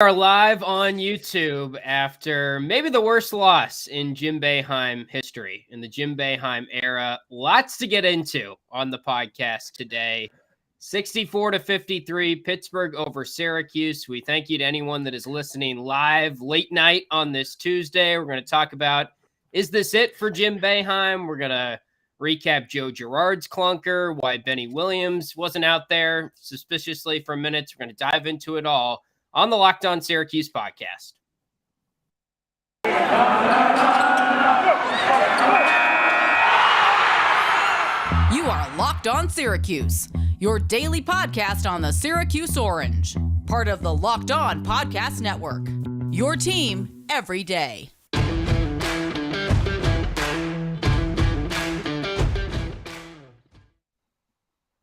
Are live on YouTube after maybe the worst loss in Jim Boeheim history, in the Jim Boeheim era. Lots to get into on the podcast today. 64-53, Pittsburgh over Syracuse. We thank you to anyone that is listening live late night on this Tuesday. We're going to talk about, is this it for Jim Boeheim? We're going to recap Joe Girard's clunker, why Benny Williams wasn't out there suspiciously for minutes. We're going to dive into it all on the Locked On Syracuse podcast. You are Locked On Syracuse, your daily podcast on the Syracuse Orange, part of the Locked On Podcast Network, your team every day.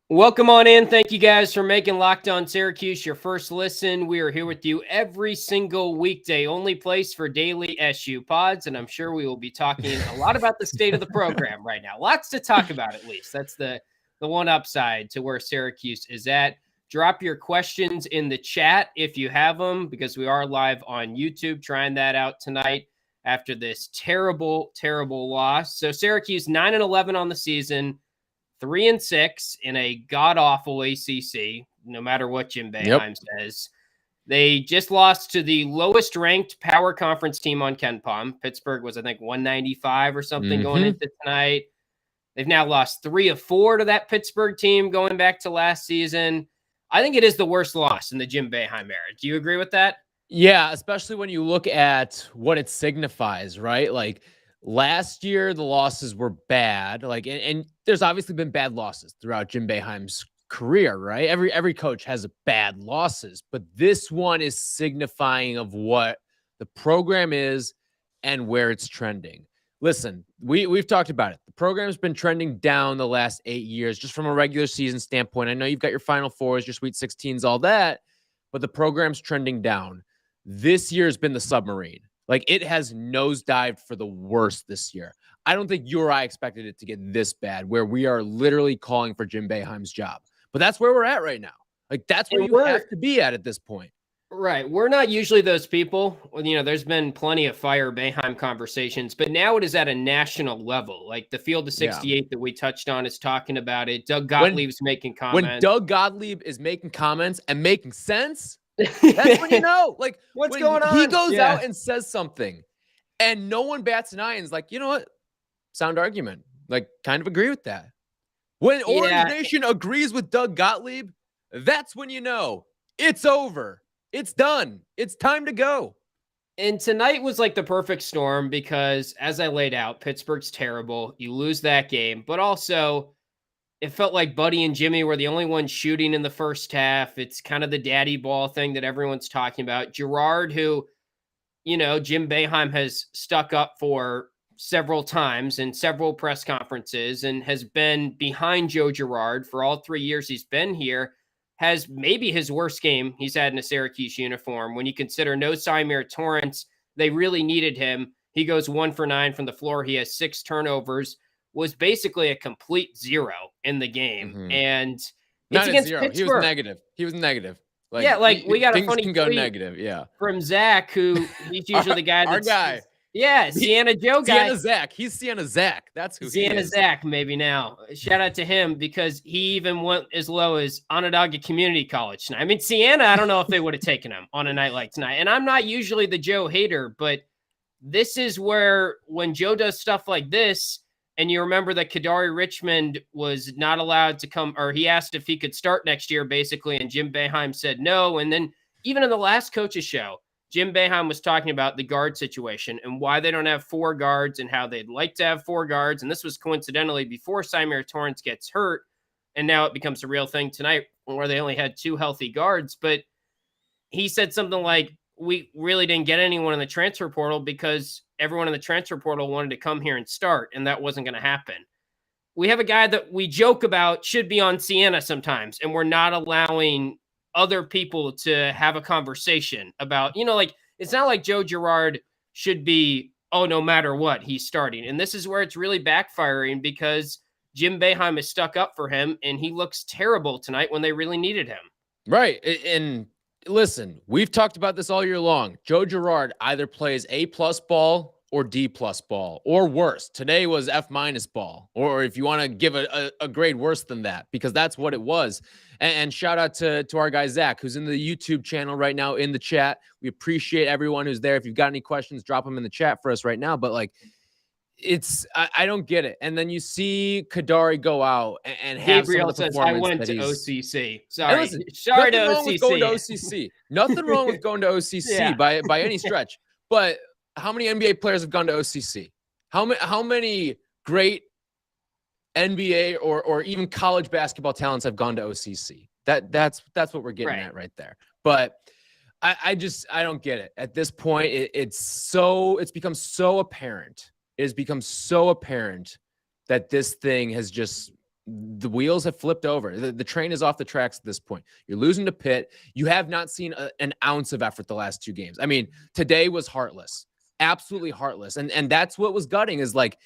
Welcome on in. Thank you guys for making Locked On Syracuse your first listen. We are here with you every single weekday, only place for daily SU pods, and I'm sure we will be talking a lot about the state of the program right now. Lots to talk about, at least. That's the one upside to where Syracuse is at. Drop your questions in the chat if you have them, because we are live on YouTube, trying that out tonight after this terrible, terrible loss. So Syracuse 9-11 on the season, 3-6 in a god-awful ACC, no matter what Jim Boeheim says. They just lost to the lowest-ranked power conference team on KenPom. Pittsburgh was, I think, 195 or something going into tonight. They've now lost 3 of 4 to that Pittsburgh team going back to last season. I think it is the worst loss in the Jim Boeheim era. Do you agree with that? Yeah, especially when you look at what it signifies, right? Like, last year, the losses were bad. And there's obviously been bad losses throughout Jim Boeheim's career, right? Every coach has bad losses, but this one is signifying of what the program is and where it's trending. Listen, we've talked about it. The program's been trending down the last 8 years, just from a regular season standpoint. I know you've got your Final Fours, your Sweet 16s, all that, but the program's trending down. This year's been the submarine. Like, it has nosedived for the worst this year. I don't think you or I expected it to get this bad, where we are literally calling for Jim Boeheim's job. But that's where we're at right now. Like, that's where you have to be at this point. Right. We're not usually those people. You know, there's been plenty of fire Boeheim conversations, but now it is at a national level. Like, the Field of 68 that we touched on is talking about it. Doug Gottlieb's making comments. When Doug Gottlieb is making comments and making sense, that's when you know, like, what's going on? He goes out and says something and no one bats an eye and is like, you know what? Sound argument. Like, kind of agree with that. When Orange Nation agrees with Doug Gottlieb, that's when you know it's over. It's done. It's time to go. And tonight was like the perfect storm because, as I laid out, Pittsburgh's terrible. You lose that game, but also it felt like Buddy and Jimmy were the only ones shooting in the first half. It's kind of the daddy ball thing that everyone's talking about. Girard, who, you know, Jim Boeheim has stuck up for several times in several press conferences and has been behind Joe Girard for all 3 years he's been here, has maybe his worst game he's had in a Syracuse uniform. When you consider no Symir Torrance, they really needed him. He goes 1 for 9 from the floor. He has 6 turnovers. Was basically a complete zero in the game. And it's not against zero. Pittsburgh. He was negative. Like, we got a funny can go tweet negative, from Zach, who he's usually the guy that's... Our guy. Yeah, Sienna Joe guy. Sienna Zach. He's Sienna Zach. That's who Sienna he is. Zach, maybe now. Shout out to him because he even went as low as Onondaga Community College tonight. I mean, Sienna, I don't know if they would have taken him on a night like tonight. And I'm not usually the Joe hater, but this is where when Joe does stuff like this, and you remember that Kadari Richmond was not allowed to come, or he asked if he could start next year, basically, and Jim Boeheim said no. And then even in the last coach's show, Jim Boeheim was talking about the guard situation and why they don't have 4 guards and how they'd like to have 4 guards. And this was coincidentally before Symir Torrance gets hurt. And now it becomes a real thing tonight where they only had 2 healthy guards. But he said something like, we really didn't get anyone in the transfer portal because everyone in the transfer portal wanted to come here and start, and that wasn't going to happen. We have a guy that we joke about should be on Sienna sometimes, and we're not allowing other people to have a conversation about, you know, like, it's not like Joe Girard should be, oh, no matter what, he's starting. And this is where it's really backfiring because Jim Boeheim is stuck up for him, and he looks terrible tonight when they really needed him. Right. And listen, we've talked about this all year long. Joe Girard either plays A+ ball or D+ ball, or worse. Today was F- ball, or if you want to give a grade worse than that, because that's what it was. And shout out to our guy Zach, who's in the YouTube channel right now in the chat. We appreciate everyone who's there. If you've got any questions, drop them in the chat for us right now. But like, I don't get it. And then you see Kadari go out and have Gabriel some of the says, I performance went that to he's. OCC. Sorry. Listen, Sorry to nothing wrong with going to OCC. OCC. Nothing wrong with going to OCC Yeah. by any stretch. But how many NBA players have gone to OCC? How many great NBA or even college basketball talents have gone to OCC? That's what we're getting at right there. But I don't get it. At this point, it's become so apparent. It has become so apparent that this thing has just, the wheels have flipped over. The train is off the tracks at this point. You're losing to Pitt. You have not seen an ounce of effort the last two games. I mean, today was heartless, absolutely heartless. And that's what was gutting, is like,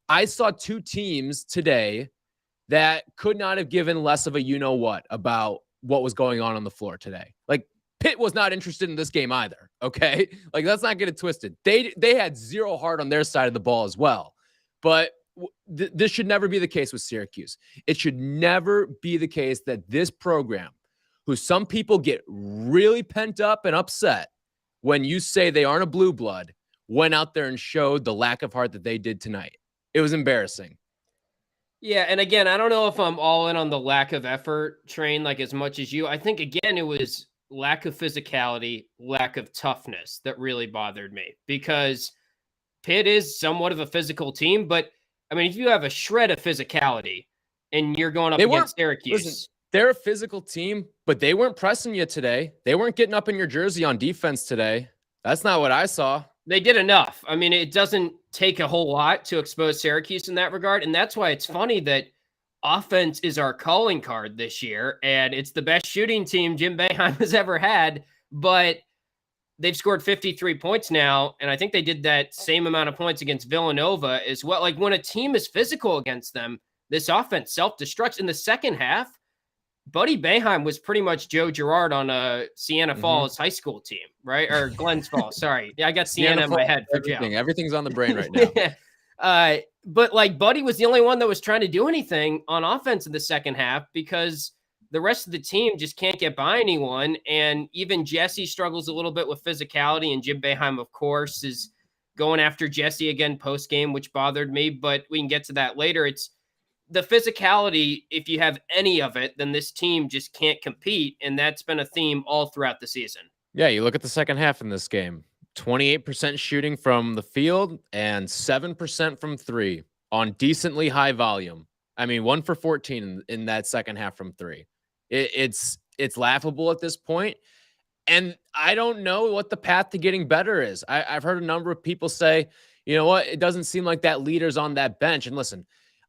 I saw two teams today that could not have given less of a you-know-what about what was going on the floor today. Like, Pitt was not interested in this game either, okay? Like, let's not get it twisted. They had zero heart on their side of the ball as well. But this should never be the case with Syracuse. It should never be the case that this program, who some people get really pent up and upset when you say they aren't a blue blood, went out there and showed the lack of heart that they did tonight. It was embarrassing. Yeah, and again, I don't know if I'm all in on the lack of effort train like as much as you. I think, again, it was lack of physicality, lack of toughness that really bothered me, because Pitt is somewhat of a physical team. But, I mean, if you have a shred of physicality and you're going up against Syracuse. Listen, they're a physical team, but they weren't pressing you today. They weren't getting up in your jersey on defense today. That's not what I saw. They did enough. I mean, it doesn't take a whole lot to expose Syracuse in that regard. And that's why it's funny that offense is our calling card this year. And it's the best shooting team Jim Boeheim has ever had. But they've scored 53 points now. And I think they did that same amount of points against Villanova as well. Like, when a team is physical against them, this offense self-destructs. In the second half, Buddy Boeheim was pretty much Joe Girard on a Siena Falls high school team, right? Or Glens Falls. Sorry. Yeah, I got Siena in my head for Joe. Everything's on the brain right now. But like, Buddy was the only one that was trying to do anything on offense in the second half, because the rest of the team just can't get by anyone. And even Jesse struggles a little bit with physicality. And Jim Boeheim, of course, is going after Jesse again post-game, which bothered me. But we can get to that later. It's the physicality. If you have any of it, then this team just can't compete. And that's been a theme all throughout the season. Yeah, you look at the second half in this game. 28% shooting from the field and 7% from three on decently high volume. I mean, 1 for 14 in that second half from three. It's laughable at this point. And I don't know what the path to getting better is. I've heard a number of people say, you know what, it doesn't seem like that leader's on that bench. And listen,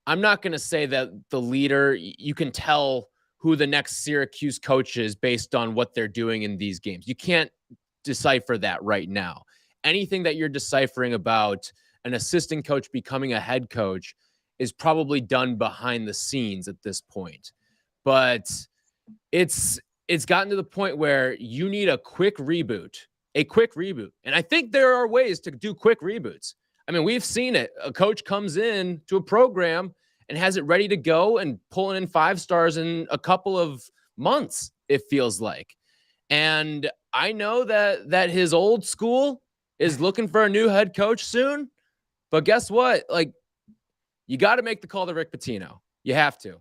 I'm not going to say that the leader, you can tell who the next Syracuse coach is based on what they're doing in these games. You can't decipher that right now. Anything that you're deciphering about an assistant coach becoming a head coach is probably done behind the scenes at this point. But it's gotten to the point where you need a quick reboot. And I think there are ways to do quick reboots. I mean, we've seen it. A coach comes in to a program and has it ready to go and pulling in 5 stars in a couple of months, it feels like. And I know that his old school is looking for a new head coach soon. But guess what? Like, you got to make the call to Rick Pitino. You have to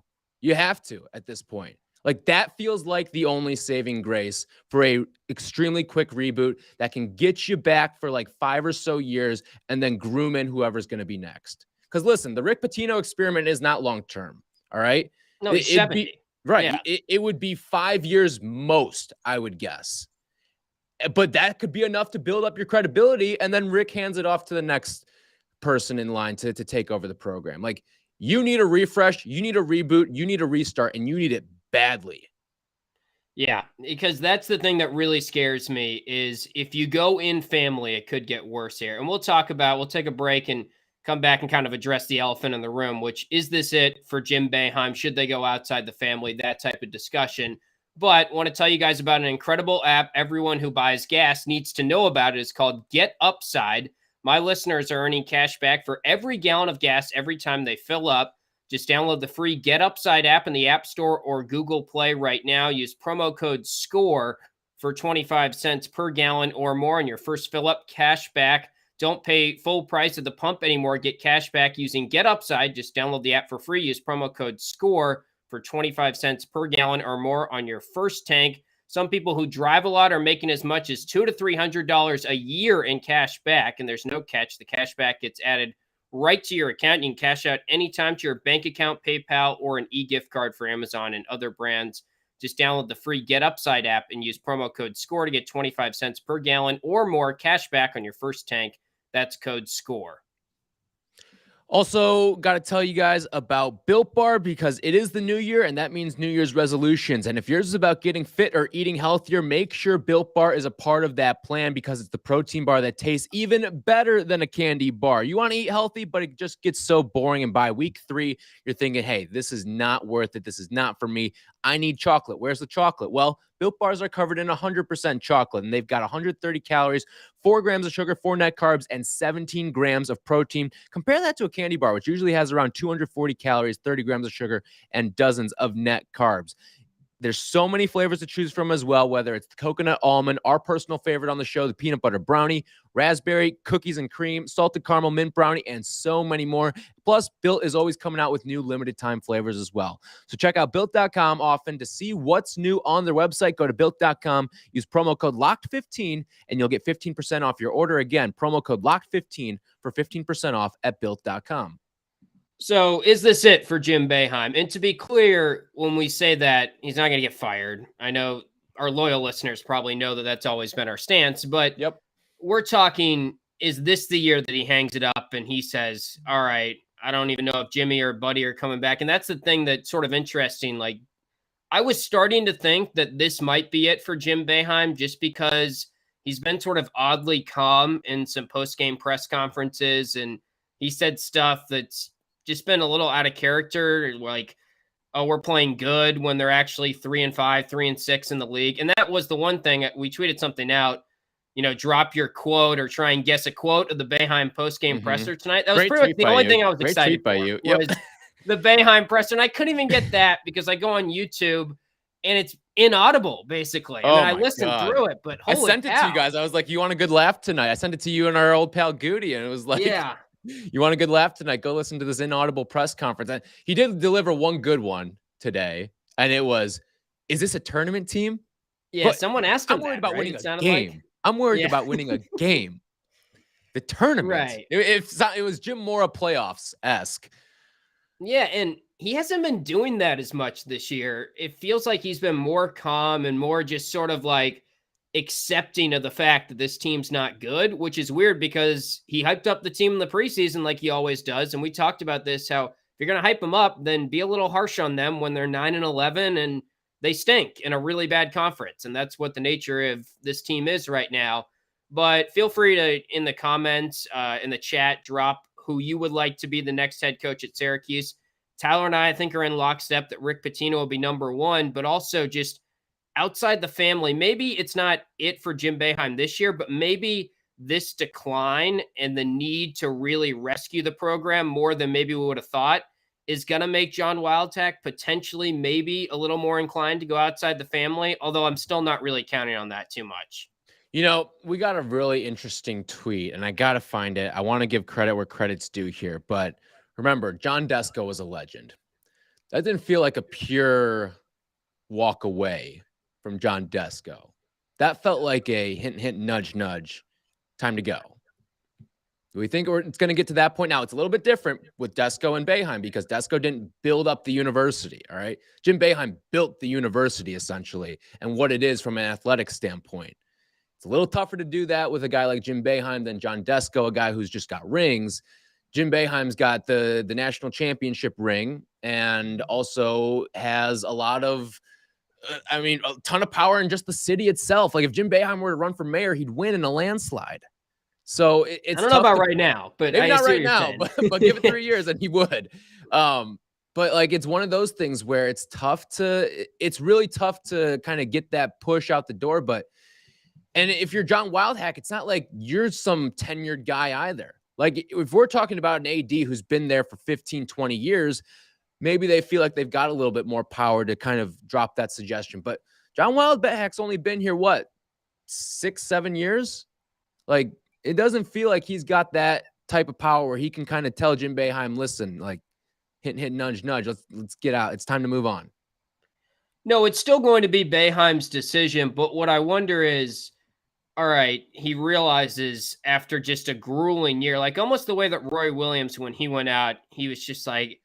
at this point. Like, that feels like the only saving grace for a extremely quick reboot that can get you back for like 5 or so years and then groom in whoever's going to be next. Because listen, the Rick Pitino experiment is not long-term. All right. No, he's 70. Right. Yeah. It would be 5 years most, I would guess. But that could be enough to build up your credibility. And then Rick hands it off to the next person in line to take over the program. Like, you need a refresh, you need a reboot, you need a restart, and you need it badly. Yeah, because that's the thing that really scares me is if you go in family, it could get worse here. And we'll take a break and come back and kind of address the elephant in the room, which is this it for Jim Boeheim? Should they go outside the family? That type of discussion. But want to tell you guys about an incredible app everyone who buys gas needs to know about. It is called Get Upside. My listeners are earning cash back for every gallon of gas every time they fill up. Just download the free Get Upside app in the App Store or Google Play right now. Use promo code SCORE for 25 cents per gallon or more on your first fill up. Cash back. Don't pay full price at the pump anymore. Get cash back using Get Upside. Just download the app for free. Use promo code SCORE for 25 cents per gallon or more on your first tank. Some people who drive a lot are making as much as $200 to $300 a year in cash back, and there's no catch. The cash back gets added right to your account. You can cash out anytime to your bank account, PayPal, or an e-gift card for Amazon and other brands. Just download the free Get Upside app and use promo code SCORE to get 25 cents per gallon or more cash back on your first tank. That's code SCORE. Also, got to tell you guys about Built Bar because it is the new year, and that means New Year's resolutions. And if yours is about getting fit or eating healthier, make sure Built Bar is a part of that plan because it's the protein bar that tastes even better than a candy bar. You want to eat healthy, but it just gets so boring. And by week 3, you're thinking, hey, this is not worth it. This is not for me. I need chocolate. Where's the chocolate? Well, Built Bars are covered in 100% chocolate, and they've got 130 calories, 4 grams of sugar, 4 net carbs, and 17 grams of protein. Compare that to a candy bar, which usually has around 240 calories, 30 grams of sugar, and dozens of net carbs. There's so many flavors to choose from as well, whether it's the coconut almond, our personal favorite on the show, the peanut butter brownie, raspberry, cookies and cream, salted caramel mint brownie, and so many more. Plus, Built is always coming out with new limited time flavors as well. So check out Built.com often to see what's new on their website. Go to Built.com, use promo code LOCKED15, and you'll get 15% off your order. Again, promo code LOCKED15 for 15% off at Built.com. So is this it for Jim Boeheim? And to be clear, when we say that, he's not going to get fired. I know our loyal listeners probably know that that's always been our stance, but we're talking, is this the year that he hangs it up and he says, all right, I don't even know if Jimmy or Buddy are coming back. And that's the thing that's sort of interesting. Like, I was starting to think that this might be it for Jim Boeheim just because he's been sort of oddly calm in some post-game press conferences. And he said stuff that's just been a little out of character, like, oh, we're playing good when they're actually 3-5, 3-6 in the league. And that was the one thing we tweeted something out, drop your quote or try and guess a quote of the Boeheim post-game presser tonight. That was pretty much the only thing I was excited for. Was the Boeheim presser. And I couldn't even get that because I go on YouTube and it's inaudible, basically. And I listened through it, but holy I sent it to you guys. I was like, you want a good laugh tonight? I sent it to you and our old pal Goody, and it was like, yeah. You want a good laugh tonight? Go listen to this inaudible press conference. And he did deliver one good one today, and it was, "Is this a tournament team?" Yeah, but someone asked him. I'm worried about winning a game. Like. I'm worried about winning a game. The tournament, right? It was Jim Mora playoffs-esque. Yeah, and he hasn't been doing that as much this year. It feels like he's been more calm and more just sort of like accepting of the fact that this team's not good, which is weird because he hyped up the team in the preseason like he always does. And we talked about this, how if you're going to hype them up, then be a little harsh on them when they're 9-11 and they stink in a really bad conference. And that's what the nature of this team is right now. But feel free to, in the comments, in the chat, drop who you would like to be the next head coach at Syracuse. Tyler and I think, are in lockstep that Rick Pitino will be number 1, but also just outside the family, maybe it's not it for Jim Boeheim this year, but maybe this decline and the need to really rescue the program more than maybe we would have thought is going to make John Wildtack potentially maybe a little more inclined to go outside the family, although I'm still not really counting on that too much. We got a really interesting tweet, and I got to find it. I want to give credit where credit's due here, but remember, John Desko was a legend. That didn't feel like a pure walk away from John Desko. That felt like a hint, hint, nudge, nudge. Time to go. Do we think it's going to get to that point? Now, it's a little bit different with Desko and Boeheim because Desko didn't build up the university, all right? Jim Boeheim built the university, essentially, and what it is from an athletic standpoint. It's a little tougher to do that with a guy like Jim Boeheim than John Desko, a guy who's just got rings. Jim Boeheim's got the national championship ring and also has a lot of a ton of power in just the city itself. Like if Jim Boeheim were to run for mayor, he'd win in a landslide. So it's I don't know about right now, but maybe not right now, but give it 3 years and he would. But like, it's one of those things where it's really tough to kind of get that push out the door. And if you're John Wildhack, it's not like you're some tenured guy either. Like, if we're talking about an AD who's been there for 15, 20 years, maybe they feel like they've got a little bit more power to kind of drop that suggestion. But John Wildhack's only been here, 6, 7 years? Like, it doesn't feel like he's got that type of power where he can kind of tell Jim Boeheim, listen, like, hit, nudge, nudge. Let's get out. It's time to move on. No, it's still going to be Boeheim's decision. But what I wonder is, all right, he realizes after just a grueling year, like almost the way that Roy Williams, when he went out, he was just like,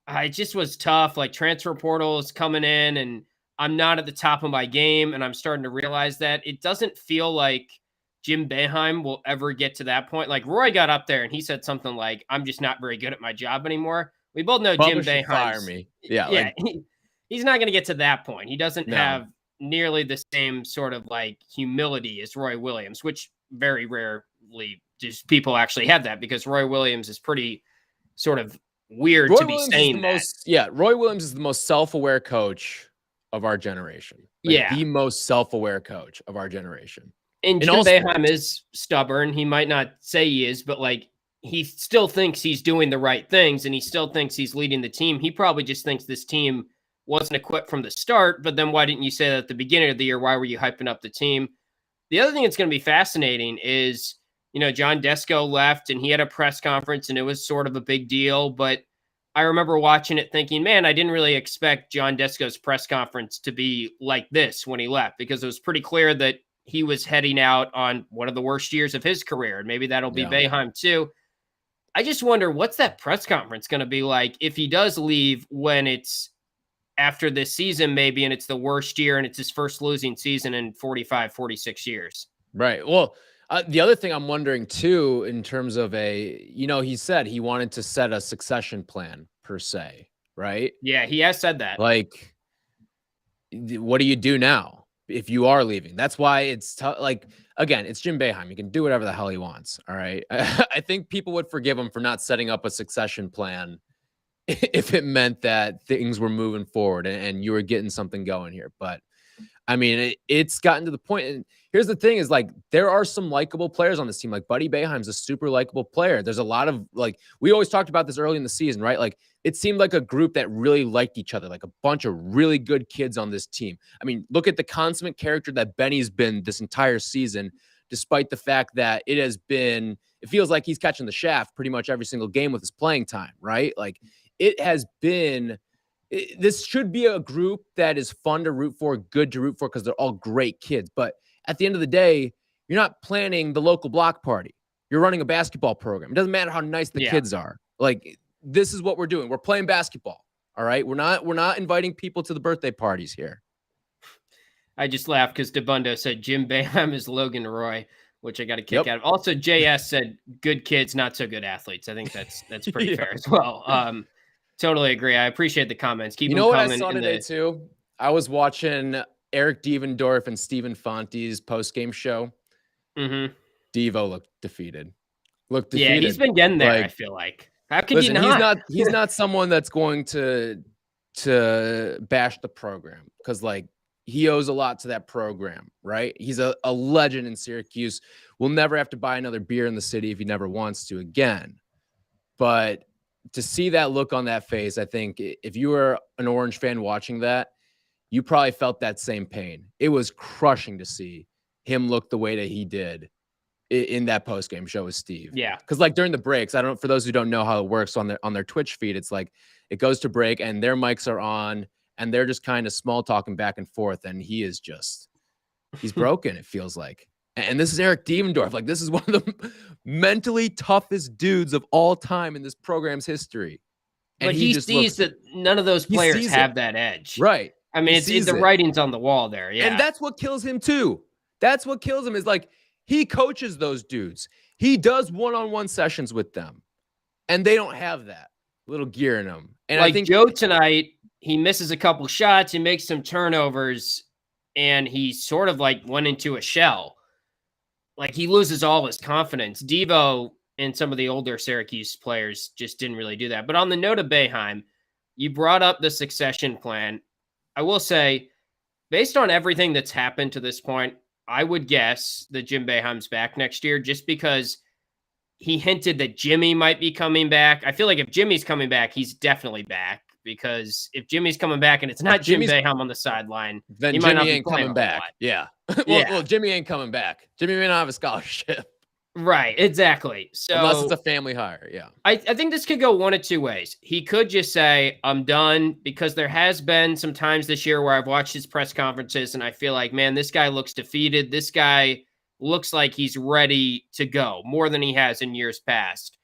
I just was tough. Like, transfer portal is coming in and I'm not at the top of my game. And I'm starting to realize that it doesn't feel like Jim Boeheim will ever get to that point. Like, Roy got up there and he said something like, I'm just not very good at my job anymore. We both know Jim Boeheim. Fire me. Yeah. Yeah. He's not going to get to that point. He doesn't have nearly the same sort of like humility as Roy Williams, which very rarely just people actually have that, because Roy Williams is pretty sort of weird to be saying that. Roy Williams is the most self-aware coach of our generation. Like, the most self-aware coach of our generation. And Jim Boeheim is stubborn. He might not say he is, but like, he still thinks he's doing the right things and he still thinks he's leading the team. He probably just thinks this team wasn't equipped from the start, but then why didn't you say that at the beginning of the year? Why were you hyping up the team? The other thing that's going to be fascinating is, John Desko left and he had a press conference and it was sort of a big deal, but I remember watching it thinking, man, I didn't really expect John Desko's press conference to be like this when he left, because it was pretty clear that he was heading out on one of the worst years of his career. And maybe that'll be Boeheim too. I just wonder, what's that press conference going to be like if he does leave when it's after this season, maybe, and it's the worst year and it's his first losing season in 45, 46 years. Right. Well, the other thing I'm wondering too, in terms of he said he wanted to set a succession plan per se, right? Yeah, he has said that. Like, what do you do now if you are leaving? That's why it's tough. Like, again, it's Jim Boeheim. He can do whatever the hell he wants. All right. I think people would forgive him for not setting up a succession plan if it meant that things were moving forward and you were getting something going here. But I mean, it's gotten to the point. And here's the thing is, like, there are some likable players on this team. Like, Buddy Boeheim's a super likable player. There's a lot of, like, we always talked about this early in the season, right? Like, it seemed like a group that really liked each other, like a bunch of really good kids on this team. I mean, look at the consummate character that Benny's been this entire season, despite the fact that it feels like he's catching the shaft pretty much every single game with his playing time, right? Like, this should be a group that is fun to root for, good to root for, because they're all great kids. But at the end of the day, you're not planning the local block party. You're running a basketball program. It doesn't matter how nice the kids are. Like, this is what we're doing. We're playing basketball. All right. We're not inviting people to the birthday parties here. I just laughed because DeBundo said Jim Boeheim is Logan Roy, which I got a kick out of. Also, JS said good kids, not so good athletes. I think that's pretty fair as well. Totally agree. I appreciate the comments. Keep them coming. What I saw today too? I was watching Eric Devendorf and Stephen Fonte's post-game show. Mm-hmm. Devo looked defeated. Yeah, he's been getting there, like, I feel like. How can you not? He's not someone that's going to bash the program, because, like, he owes a lot to that program, right? He's a legend in Syracuse. Will never have to buy another beer in the city if he never wants to again. But to see that look on that face, I think if you were an Orange fan watching that, you probably felt that same pain. It was crushing to see him look the way that he did in that post-game show with Steve. Yeah. Because, like, during the breaks, I don't, for those who don't know how it works on their Twitch feed, it's like it goes to break and their mics are on and they're just kind of small talking back and forth. And he's broken, it feels like. And this is Eric Devendorf. Like, this is one of the mentally toughest dudes of all time in this program's history. And but he sees that none of those players have that edge. Right. I mean, the writing's on the wall there. Yeah. And that's what kills him too. That's what kills him, is like, he coaches those dudes. He does one-on-one sessions with them. And they don't have that little gear in them. And like, I think Joe tonight, he misses a couple shots, he makes some turnovers, and he sort of like went into a shell. Like, he loses all his confidence. Devo and some of the older Syracuse players just didn't really do that. But on the note of Boeheim, you brought up the succession plan. I will say, based on everything that's happened to this point, I would guess that Jim Boeheim's back next year just because he hinted that Jimmy might be coming back. I feel like if Jimmy's coming back, he's definitely back, because if Jimmy's coming back and it's not Jim Boeheim on the sideline, then he might Jimmy not ain't coming back. Yeah. Well, Jimmy ain't coming back. Jimmy may not have a scholarship. Right, exactly. So unless it's a family hire, yeah. I think this could go one of two ways. He could just say, I'm done, because there has been some times this year where I've watched his press conferences and I feel like, man, this guy looks defeated. This guy looks like he's ready to go more than he has in years past.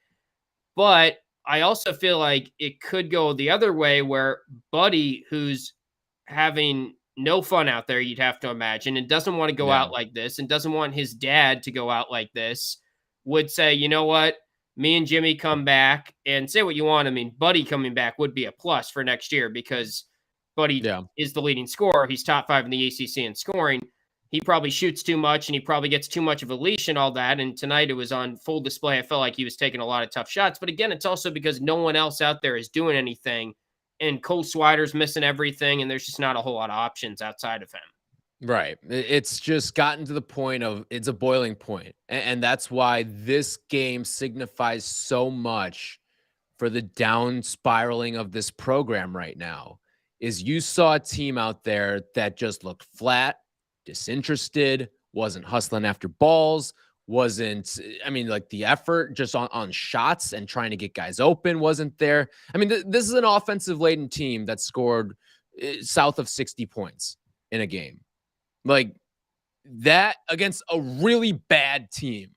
But I also feel like it could go the other way where Buddy, who's having no fun out there, you'd have to imagine, and doesn't want to go out like this and doesn't want his dad to go out like this, would say, you know what, me and Jimmy come back, and say what you want. I mean, Buddy coming back would be a plus for next year because Buddy is the leading scorer. He's top 5 in the ACC in scoring. He probably shoots too much and he probably gets too much of a leash and all that. And tonight it was on full display. I felt like he was taking a lot of tough shots. But again, it's also because no one else out there is doing anything. And Cole Swider's missing everything, and there's just not a whole lot of options outside of him. Right. It's just gotten to the point of it's a boiling point. And that's why this game signifies so much for the down spiraling of this program right now. Is you saw a team out there that just looked flat, disinterested, wasn't hustling after balls, wasn't, I mean, like the effort just on shots and trying to get guys open wasn't there. I mean, this is an offensive laden team that scored south of 60 points in a game. Like that against a really bad team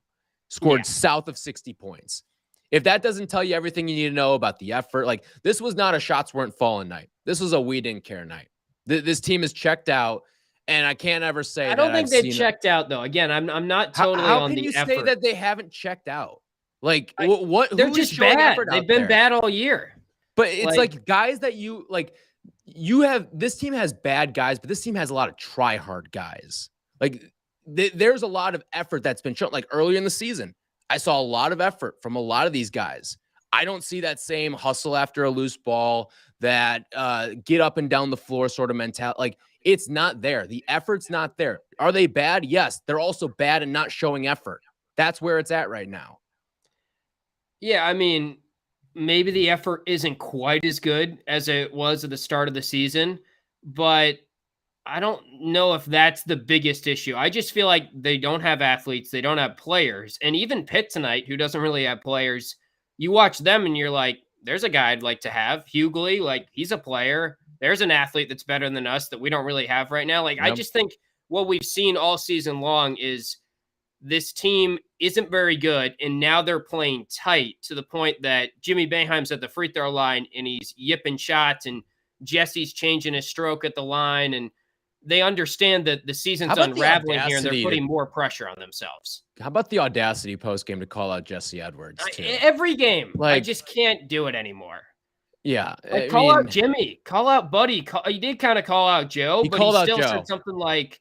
scored south of 60 points. If that doesn't tell you everything you need to know about the effort, like this was not a shots weren't falling night. This was a we didn't care night. This team is checked out. And I can't ever say I don't think they've checked out, though. Again, I'm not totally on the effort. How can you say that they haven't checked out? Like, what? They're just bad. They've been bad all year. But it's like guys that you like. You have this team has bad guys, but this team has a lot of try hard guys. Like, there's a lot of effort that's been shown. Like earlier in the season, I saw a lot of effort from a lot of these guys. I don't see that same hustle after a loose ball, that get up and down the floor sort of mentality. Like, it's not there. The effort's not there. Are they bad? Yes. They're also bad and not showing effort. That's where it's at right now. Yeah, I mean, maybe the effort isn't quite as good as it was at the start of the season, but I don't know if that's the biggest issue. I just feel like they don't have athletes. They don't have players. And even Pitt tonight, who doesn't really have players, you watch them and you're like, there's a guy I'd like to have. Hughley, like he's a player. There's an athlete that's better than us that we don't really have right now. Like, I just think what we've seen all season long is this team isn't very good, and now they're playing tight to the point that Jimmy Boeheim's at the free throw line, and he's yipping shots, and Jesse's changing his stroke at the line, and they understand that the season's unraveling here, and they're putting more pressure on themselves. How about the audacity post game to call out Jesse Edwards, too? Every game. Like, I just can't do it anymore. Yeah. Like, call out Jimmy. Call out Buddy. He did kind of call out Joe, but he still said something like,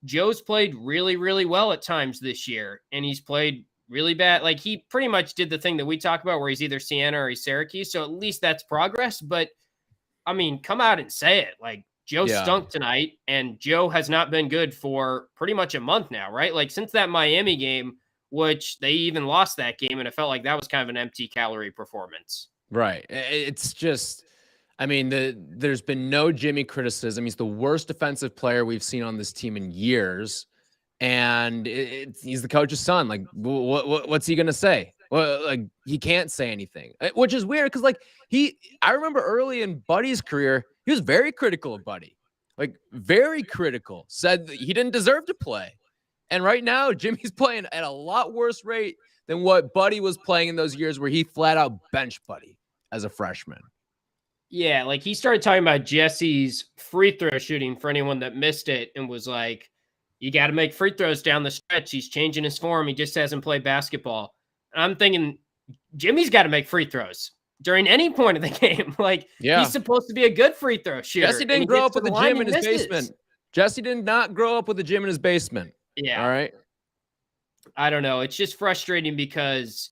Joe's played really, really well at times this year, and he's played really bad. Like, he pretty much did the thing that we talk about where he's either Siena or he's Syracuse, so at least that's progress. But, I mean, come out and say it. Like, Joe stunk tonight, and Joe has not been good for pretty much a month now, right? Like, since that Miami game, which they even lost that game, and it felt like that was kind of an empty calorie performance. Right. It's just, I mean, there's been no Jimmy criticism. He's the worst defensive player we've seen on this team in years. And he's the coach's son. Like, what's he going to say? Well, like, he can't say anything, which is weird. Cause like I remember early in Buddy's career, he was very critical of Buddy, like very critical, said that he didn't deserve to play. And right now, Jimmy's playing at a lot worse rate than what Buddy was playing in those years where he flat out benched Buddy as a freshman. Yeah, like he started talking about Jesse's free throw shooting for anyone that missed it and was like, you got to make free throws down the stretch. He's changing his form. He just hasn't played basketball. And I'm thinking Jimmy's got to make free throws during any point of the game. Like, he's supposed to be a good free throw shooter. Jesse didn't grow up with a gym in his basement. Jesse did not grow up with a gym in his basement. Yeah. All right. I don't know. It's just frustrating because,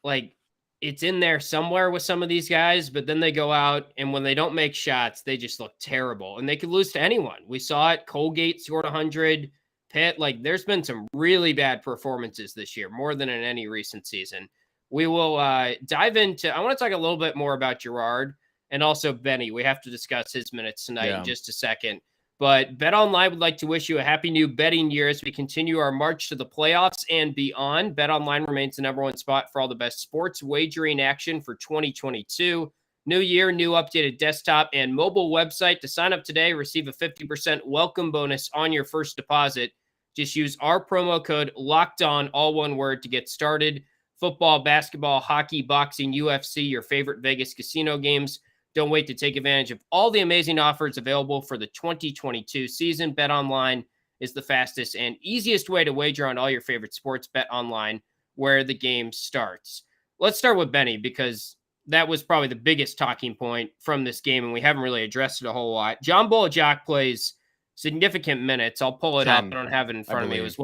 like, it's in there somewhere with some of these guys, but then they go out and when they don't make shots, they just look terrible and they could lose to anyone. We saw it. Colgate scored 100. Pitt, like there's been some really bad performances this year, more than in any recent season. We will dive into, I want to talk a little bit more about Girard and also Benny. We have to discuss his minutes tonight in just a second. But BetOnline would like to wish you a happy new betting year as we continue our march to the playoffs and beyond. BetOnline remains the number one spot for all the best sports wagering action for 2022. New year, new updated desktop and mobile website. To sign up today, receive a 50% welcome bonus on your first deposit. Just use our promo code LOCKEDON, all one word, to get started. Football, basketball, hockey, boxing, UFC, your favorite Vegas casino games. Don't wait to take advantage of all the amazing offers available for the 2022 season. BetOnline is the fastest and easiest way to wager on all your favorite sports. BetOnline, where the game starts. Let's start with Benny because that was probably the biggest talking point from this game, and we haven't really addressed it a whole lot. John Boeheim plays significant minutes. I'll pull it up. I don't have it in front of me. It was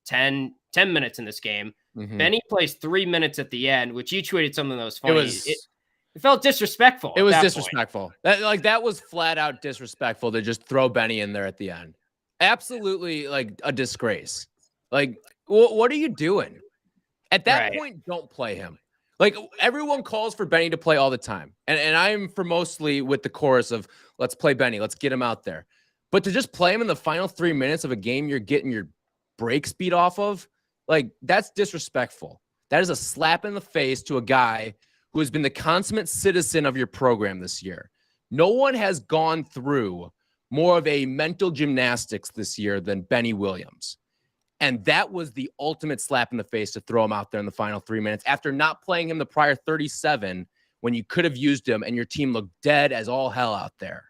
10 minutes in this game. Mm-hmm. Benny plays 3 minutes at the end, which you tweeted something that was funny. It felt disrespectful. It was disrespectful. That was flat out disrespectful to just throw Benny in there at the end. Absolutely like a disgrace. Like, what are you doing? At that point, don't play him. Like, everyone calls for Benny to play all the time. And I'm for mostly with the chorus of let's play Benny. Let's get him out there. But to just play him in the final 3 minutes of a game you're getting your break speed off of, like, that's disrespectful. That is a slap in the face to a guy who has been the consummate citizen of your program this year. No one has gone through more of a mental gymnastics this year than Benny Williams. And that was the ultimate slap in the face to throw him out there in the final 3 minutes after not playing him the prior 37 when you could have used him and your team looked dead as all hell out there.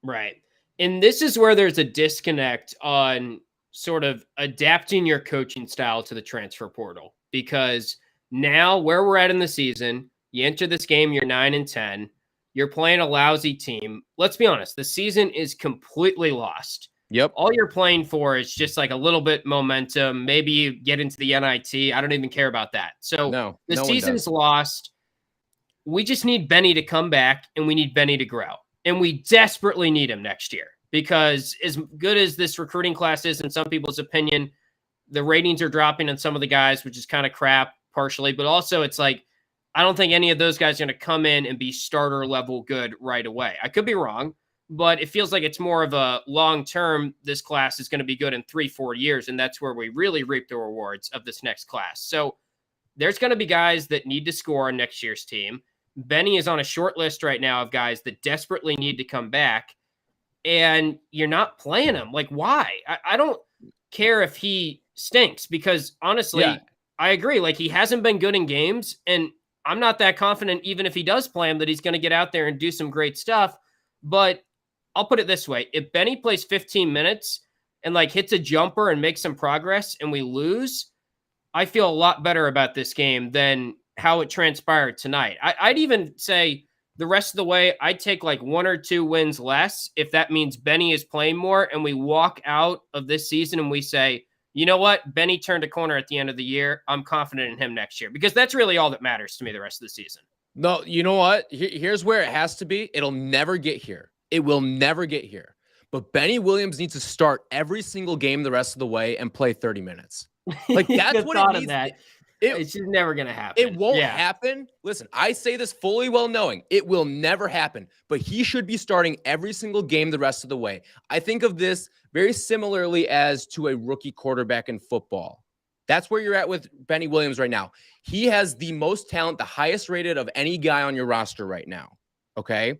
Right. And this is where there's a disconnect on sort of adapting your coaching style to the transfer portal, because now where we're at in the season, you enter this game, you're 9-10, you're playing a lousy team. Let's be honest, the season is completely lost. Yep. All you're playing for is just like a little bit momentum. Maybe you get into the NIT. I don't even care about that. So the season's lost. We just need Benny to come back and we need Benny to grow. And we desperately need him next year because as good as this recruiting class is in some people's opinion, the ratings are dropping on some of the guys, which is kind of crap partially, but also it's like, I don't think any of those guys are going to come in and be starter level good right away. I could be wrong, but it feels like it's more of a long-term, this class is going to be good in 3-4 years, and that's where we really reap the rewards of this next class. So there's going to be guys that need to score on next year's team. Benny is on a short list right now of guys that desperately need to come back, and you're not playing him. Like, why? I don't care if he stinks because, honestly, I agree. Like, he hasn't been good in games, and I'm not that confident, even if he does play him, that he's going to get out there and do some great stuff. But I'll put it this way. If Benny plays 15 minutes and like hits a jumper and makes some progress and we lose, I feel a lot better about this game than how it transpired tonight. I'd even say the rest of the way, I'd take like 1 or 2 wins less if that means Benny is playing more and we walk out of this season and we say, you know what? Benny turned a corner at the end of the year. I'm confident in him next year because that's really all that matters to me the rest of the season. No, you know what? Here's where it has to be. It'll never get here. It will never get here. But Benny Williams needs to start every single game the rest of the way and play 30 minutes. Like, that's what it needs. It's just never going to happen. It won't happen. Listen, I say this fully well knowing it will never happen, but he should be starting every single game the rest of the way. I think of this very similarly as to a rookie quarterback in football. That's where you're at with Benny Williams right now. He has the most talent, the highest rated of any guy on your roster right now. Okay.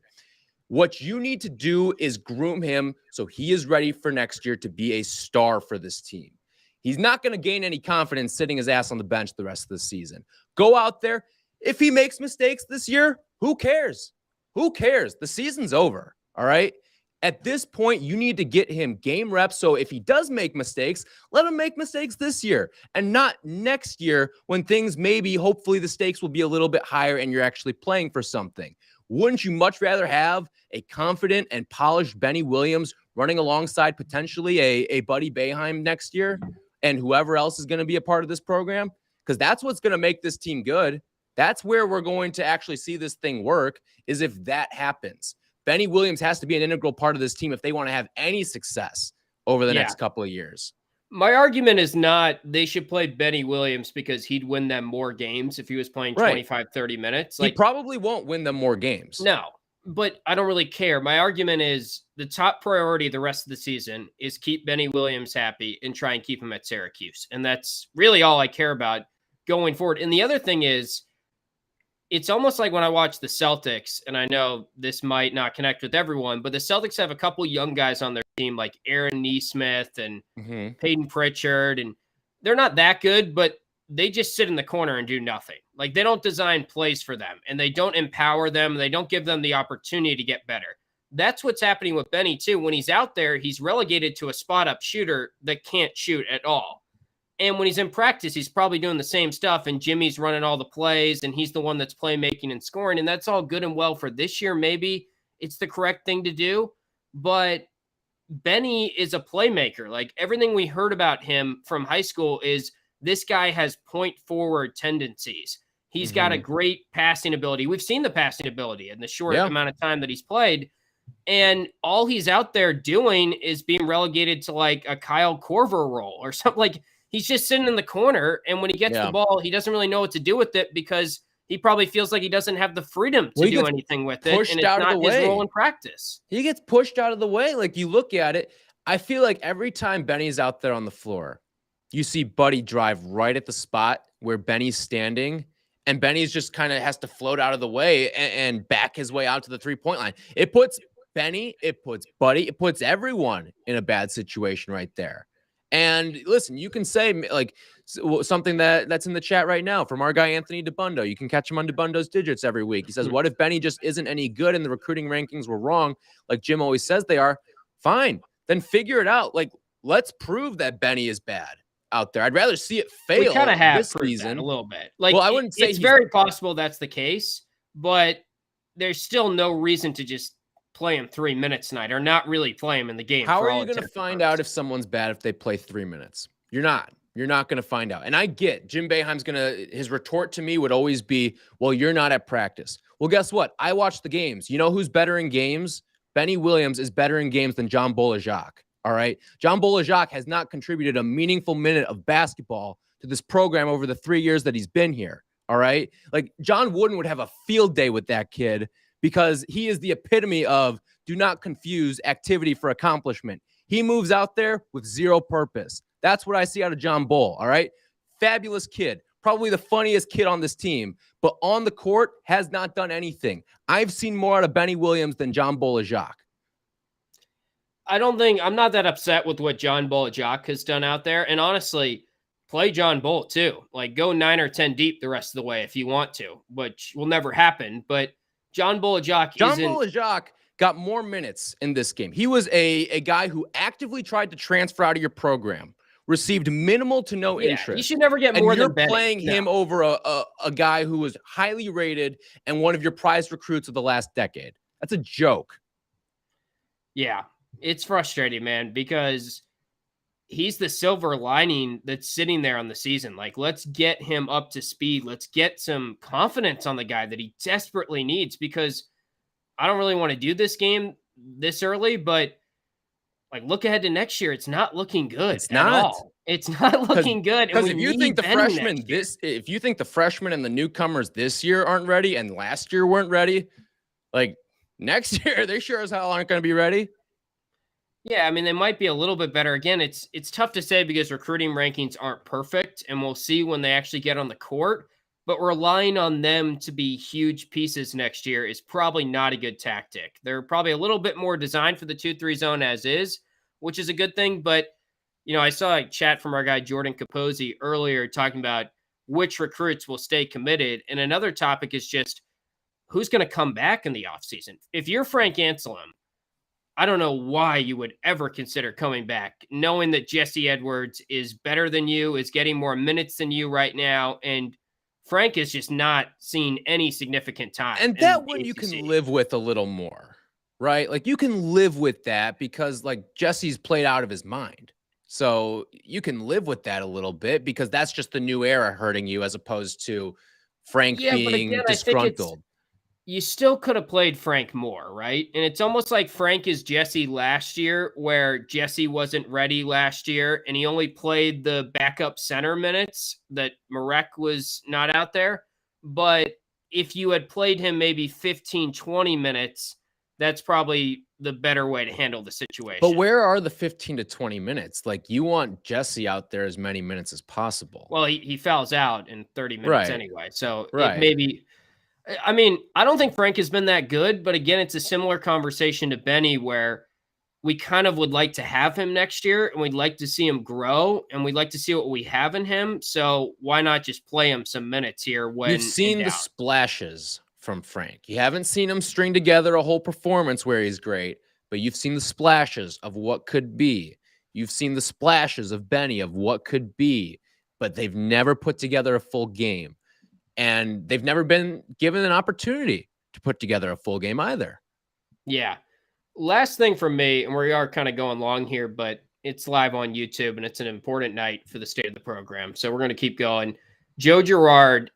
What you need to do is groom him so he is ready for next year to be a star for this team. He's not going to gain any confidence sitting his ass on the bench the rest of the season. Go out there. If he makes mistakes this year, who cares? Who cares? The season's over. All right. At this point, you need to get him game reps. So if he does make mistakes, let him make mistakes this year and not next year when things hopefully the stakes will be a little bit higher and you're actually playing for something. Wouldn't you much rather have a confident and polished Benny Williams running alongside potentially a Buddy Boeheim next year and whoever else is going to be a part of this program? Because that's what's going to make this team good. That's where we're going to actually see this thing work, is if that happens. Benny Williams has to be an integral part of this team if they want to have any success over the next couple of years. My argument is not they should play Benny Williams because he'd win them more games if he was playing 25, 30 minutes. He probably won't win them more games. No, but I don't really care. My argument is the top priority the rest of the season is keep Benny Williams happy and try and keep him at Syracuse. And that's really all I care about going forward. And the other thing is, it's almost like when I watch the Celtics, and I know this might not connect with everyone, but the Celtics have a couple young guys on their team like Aaron Nesmith and Peyton Pritchard, and they're not that good, but they just sit in the corner and do nothing. Like, they don't design plays for them, and they don't empower them. They don't give them the opportunity to get better. That's what's happening with Benny too. When he's out there, he's relegated to a spot-up shooter that can't shoot at all. And when he's in practice, he's probably doing the same stuff, and Jimmy's running all the plays, and he's the one that's playmaking and scoring, and that's all good and well for this year. Maybe it's the correct thing to do, but Benny is a playmaker. Like, everything we heard about him from high school is this guy has point forward tendencies. He's got a great passing ability. We've seen the passing ability in the short amount of time that he's played, and all he's out there doing is being relegated to like a Kyle Korver role or something. Like, he's just sitting in the corner, and when he gets the ball, he doesn't really know what to do with it because he probably feels like he doesn't have the freedom to do anything with it, and it's not his role in practice. He gets pushed out of the way. Like, you look at it, I feel like every time Benny's out there on the floor, you see Buddy drive right at the spot where Benny's standing, and Benny's just kind of has to float out of the way and back his way out to the three-point line. It puts Benny, it puts Buddy, it puts everyone in a bad situation right there. And listen, you can say like something that's in the chat right now from our guy, Anthony DeBundo. You can catch him on DeBundo's Digits every week. He says, what if Benny just isn't any good and the recruiting rankings were wrong, like Jim always says they are? Fine. Then figure it out. Like, let's prove that Benny is bad out there. I'd rather see it fail. We kind of have this season a little bit. Like, well, I wouldn't say it's very possible that's the case, but there's still no reason to just play him 3 minutes tonight or not really play him in the game. How are you going to find out if someone's bad if they play 3 minutes? You're not going to find out. And I get Jim Boeheim's his retort to me would always be, well, you're not at practice. Well, guess what? I watch the games. You know who's better in games? Benny Williams is better in games than John Boeheim. All right. John Boeheim has not contributed a meaningful minute of basketball to this program over the 3 years that he's been here. All right. Like, John Wooden would have a field day with that kid, because he is the epitome of do not confuse activity for accomplishment. He moves out there with zero purpose. That's what I see out of John Bull, all right? Fabulous kid, probably the funniest kid on this team, but on the court has not done anything. I've seen more out of Benny Williams than John Boeheim. I'm not that upset with what John Boeheim has done out there. And honestly, play John Bull too. Like, go 9 or 10 deep the rest of the way if you want to, which will never happen. But John Boeheim got more minutes in this game. He was a guy who actively tried to transfer out of your program, received minimal to no interest. He should never get more than Benny. You're playing him over a guy who was highly rated and one of your prized recruits of the last decade. That's a joke. Yeah, it's frustrating, man, because he's the silver lining that's sitting there on the season. Like, let's get him up to speed. Let's get some confidence on the guy that he desperately needs, because I don't really want to do this game this early, but like, look ahead to next year. It's not looking good. It's not looking good. Because if you think if you think the freshmen and the newcomers this year aren't ready and last year weren't ready, like, next year they sure as hell aren't going to be ready. Yeah, I mean, they might be a little bit better. Again, it's tough to say because recruiting rankings aren't perfect, and we'll see when they actually get on the court. But relying on them to be huge pieces next year is probably not a good tactic. They're probably a little bit more designed for the 2-3 zone as is, which is a good thing. But, you know, I saw a chat from our guy Jordan Capozzi earlier talking about which recruits will stay committed. And another topic is just who's going to come back in the offseason. If you're Frank Anselem, I don't know why you would ever consider coming back, knowing that Jesse Edwards is better than you, is getting more minutes than you right now, and Frank is just not seeing any significant time. And that one you can live with a little more, right? Like, you can live with that because, like, Jesse's played out of his mind. So you can live with that a little bit because that's just the new era hurting you, as opposed to Frank Yeah, but being again, I think disgruntled. you still could have played Frank more, right? And it's almost like Frank is Jesse last year, where Jesse wasn't ready last year and he only played the backup center minutes that Marek was not out there. But if you had played him maybe 15, 20 minutes, that's probably the better way to handle the situation. But where are the 15 to 20 minutes? Like, you want Jesse out there as many minutes as possible. Well, he fouls out in 30 minutes Right. anyway. So Right. it maybe, I mean, I don't think Frank has been that good, but again, it's a similar conversation to Benny where we kind of would like to have him next year and we'd like to see him grow and we'd like to see what we have in him. So why not just play him some minutes here when You've seen in the doubt? splashes from Frank. You haven't seen him string together a whole performance where he's great, but you've seen the splashes of what could be. You've seen the splashes of Benny of what could be, but they've never put together a full game. And they've never been given an opportunity to put together a full game either. Yeah. Last thing from me, and we are kind of going long here, but it's live on YouTube and it's an important night for the state of the program. So we're going to keep going. Joe Girard,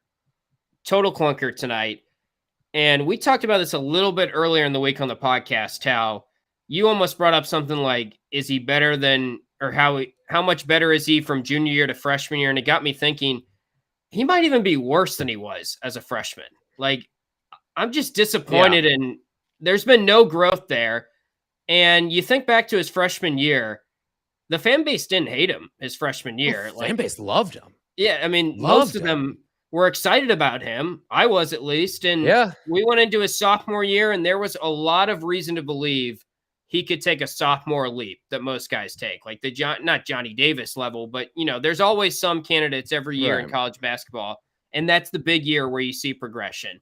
total clunker tonight. And we talked about this a little bit earlier in the week on the podcast, how you almost brought up something like, is he better than, or how much better is he from junior year to freshman year? And it got me thinking, he might even be worse than he was as a freshman. Like, I'm just disappointed in there's been no growth there. And you think back to his freshman year, the fan base didn't hate him his freshman year. Fan base loved him. Yeah, I mean, most of them were excited about him. I was, at least. And we went into his sophomore year, and there was a lot of reason to believe he could take a sophomore leap that most guys take, like not Johnny Davis level, but there's always some candidates every year in college basketball. And that's the big year where you see progression.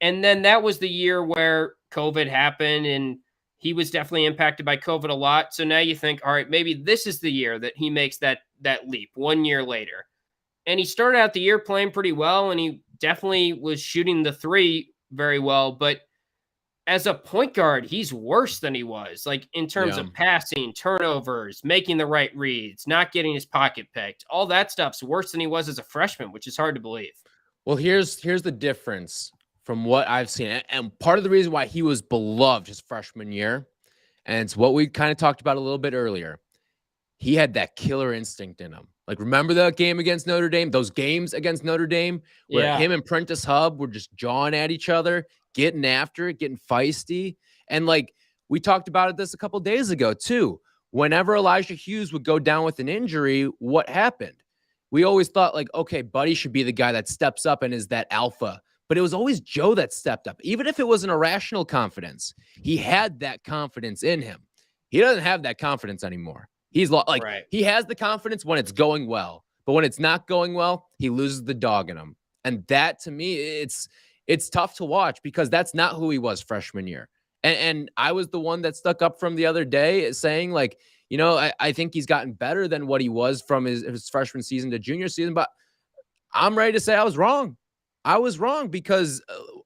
And then that was the year where COVID happened and he was definitely impacted by COVID a lot. So now you think, all right, maybe this is the year that he makes that leap 1 year later. And he started out the year playing pretty well, and he definitely was shooting the three very well. But as a point guard, he's worse than he was, like in terms of passing, turnovers, making the right reads, not getting his pocket picked. All that stuff's worse than he was as a freshman, which is hard to believe. Well, here's the difference from what I've seen. And part of the reason why he was beloved his freshman year, and it's what we kind of talked about a little bit earlier, he had that killer instinct in him. Like, remember that game against Notre Dame? Those games against Notre Dame where him and Prentice Hub were just jawing at each other, getting after it, getting feisty. And like, we talked about this a couple of days ago too. Whenever Elijah Hughes would go down with an injury, what happened? We always thought like, okay, Buddy should be the guy that steps up and is that alpha. But it was always Joe that stepped up. Even if it was an irrational confidence, he had that confidence in him. He doesn't have that confidence anymore. He's like, he has the confidence when it's going well, but when it's not going well, he loses the dog in him. And that, to me, it's tough to watch because that's not who he was freshman year. And I was the one that stuck up from the other day saying like, I think he's gotten better than what he was from his freshman season to junior season, but I'm ready to say I was wrong. I was wrong because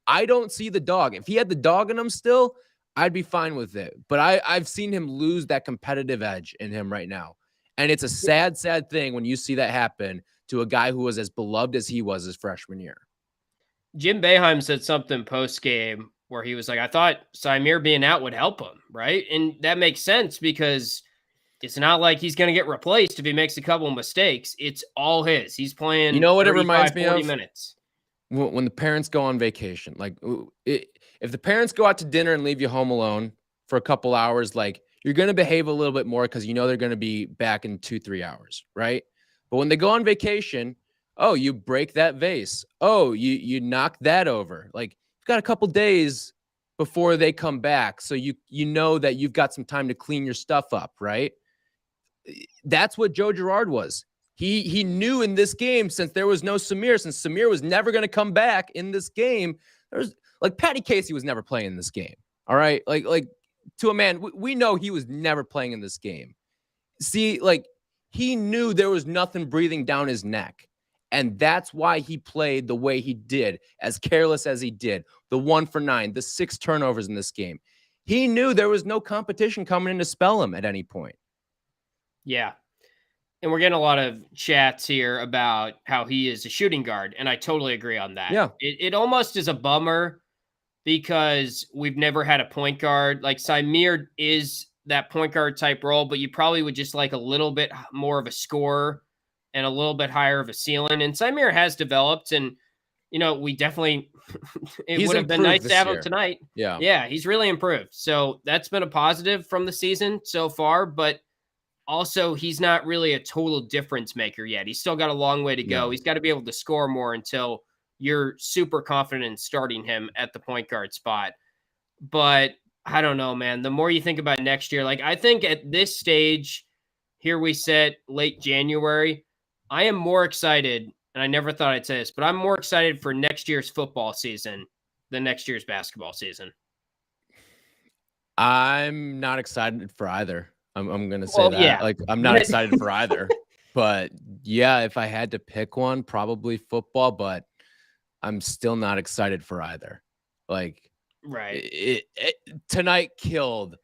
I don't see the dog. If he had the dog in him still, I'd be fine with it. But I've seen him lose that competitive edge in him right now. And it's a sad, sad thing when you see that happen to a guy who was as beloved as he was his freshman year. Jim Boeheim said something post-game where he was like, I thought Symir being out would help him, right? And that makes sense because it's not like he's going to get replaced if he makes a couple of mistakes. It's all his. He's playing what it reminds me of? Minutes. When the parents go on vacation, like if the parents go out to dinner and leave you home alone for a couple hours, like you're going to behave a little bit more because they're going to be back in 2-3 hours, right? But when they go on vacation, you break that vase. You knock that over. Like you've got a couple days before they come back. So you know that you've got some time to clean your stuff up, right? That's what Joe Girard was. He knew in this game, since there was no Symir, since Symir was never going to come back in this game, there's like Patty Casey was never playing in this game. All right. Like to a man, we know he was never playing in this game. See, like he knew there was nothing breathing down his neck. And that's why he played the way he did, as careless as he did. The 1 for 9, the 6 turnovers in this game. He knew there was no competition coming in to spell him at any point. Yeah. And we're getting a lot of chats here about how he is a shooting guard, and I totally agree on that. Yeah. It almost is a bummer because we've never had a point guard. Like Symir is that point guard type role, but you probably would just like a little bit more of a scorer and a little bit higher of a ceiling. And Symir has developed, and we definitely it would have been nice to have him tonight. Yeah, he's really improved. So that's been a positive from the season so far, but also he's not really a total difference maker yet. He's still got a long way to go. No. He's got to be able to score more until you're super confident in starting him at the point guard spot. But I don't know, man. The more you think about next year, like I think at this stage, here we sit late January, I am more excited, and I never thought I'd say this, but I'm more excited for next year's football season than next year's basketball season. I'm not excited for either. I'm going to say that. Yeah. Like, I'm not excited for either. But yeah, if I had to pick one, probably football, but I'm still not excited for either. Like, right. Tonight killed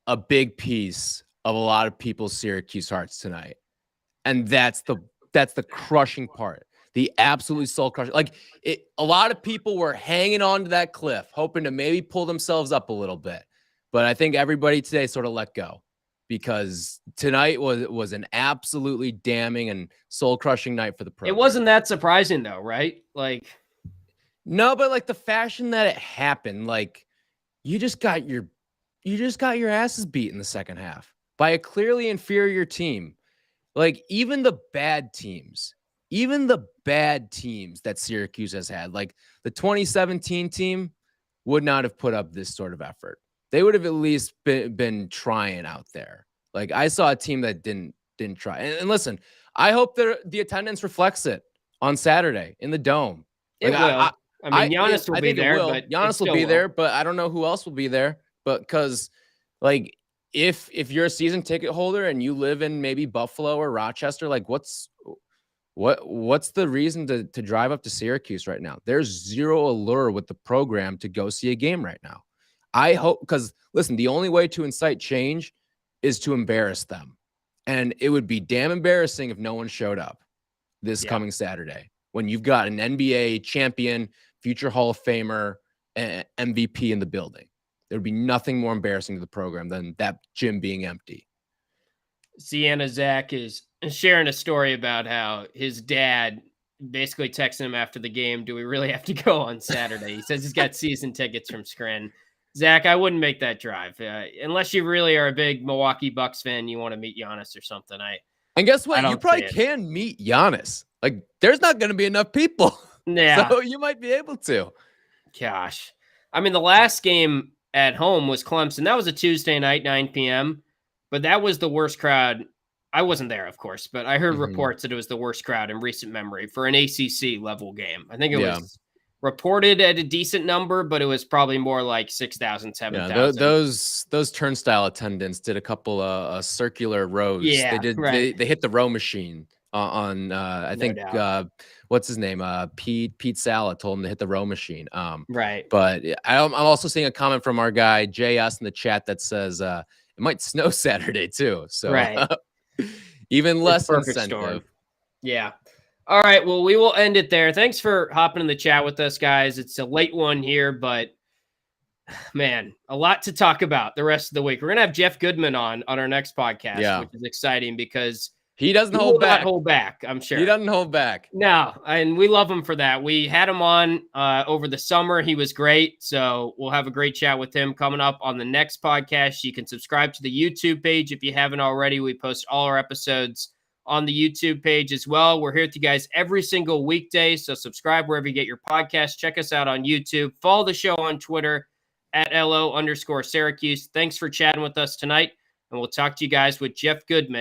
a big piece of a lot of people's Syracuse hearts tonight. And that's the crushing part. The absolutely soul crushing. Like, a lot of people were hanging on to that cliff, hoping to maybe pull themselves up a little bit. But I think everybody today sort of let go, because tonight was an absolutely damning and soul-crushing night for the program. It wasn't that surprising, though, right? Like, no, but like the fashion that it happened, like you just got your asses beat in the second half by a clearly inferior team. Like even the bad teams that Syracuse has had, like the 2017 team, would not have put up this sort of effort. They would have at least been trying out there. Like I saw a team that didn't try. And listen, I hope that the attendance reflects it on Saturday in the Dome. Like, it will. I mean, Giannis will be there. But Giannis will be there, but I don't know who else will be there. But because, like, if you're a season ticket holder and you live in maybe Buffalo or Rochester, like, what's the reason to drive up to Syracuse right now? There's zero allure with the program to go see a game right now. I hope, because listen, the only way to incite change is to embarrass them. And it would be damn embarrassing if no one showed up this coming Saturday when you've got an NBA champion, future Hall of Famer, and MVP in the building. There would be nothing more embarrassing to the program than that gym being empty. Sienna Zach is sharing a story about how his dad basically texted him after the game, do we really have to go on Saturday? He says he's got season tickets from Scranton. Zach, I wouldn't make that drive unless you really are a big Milwaukee Bucks fan. You want to meet Giannis or something. And guess what? You probably can meet Giannis. Like, there's not going to be enough people. Yeah. So you might be able to. Gosh. I mean, the last game at home was Clemson. That was a Tuesday night, 9 p.m. But that was the worst crowd. I wasn't there, of course, but I heard reports that it was the worst crowd in recent memory for an ACC level game. I think it was reported at a decent number, but it was probably more like 6,000, 7,000. Those turnstile attendants did a couple of circular rows. Yeah, they did. Right. They hit the row machine on. I think what's his name? Pete Sala told him to hit the row machine. Right. But I'm also seeing a comment from our guy JS in the chat that says it might snow Saturday too. So even less incentive. Storm. Yeah. All right, well, we will end it there. Thanks for hopping in the chat with us, guys. It's a late one here, but, man, a lot to talk about the rest of the week. We're going to have Jeff Goodman on our next podcast, which is exciting because he doesn't hold back, I'm sure. He doesn't hold back. No, and we love him for that. We had him on over the summer. He was great, so we'll have a great chat with him coming up on the next podcast. You can subscribe to the YouTube page if you haven't already. We post all our episodes on the YouTube page as well. We're here with you guys every single weekday, so subscribe wherever you get your podcast. Check us out on YouTube. Follow the show on Twitter at @LO_Syracuse. Thanks for chatting with us tonight, and we'll talk to you guys with Jeff Goodman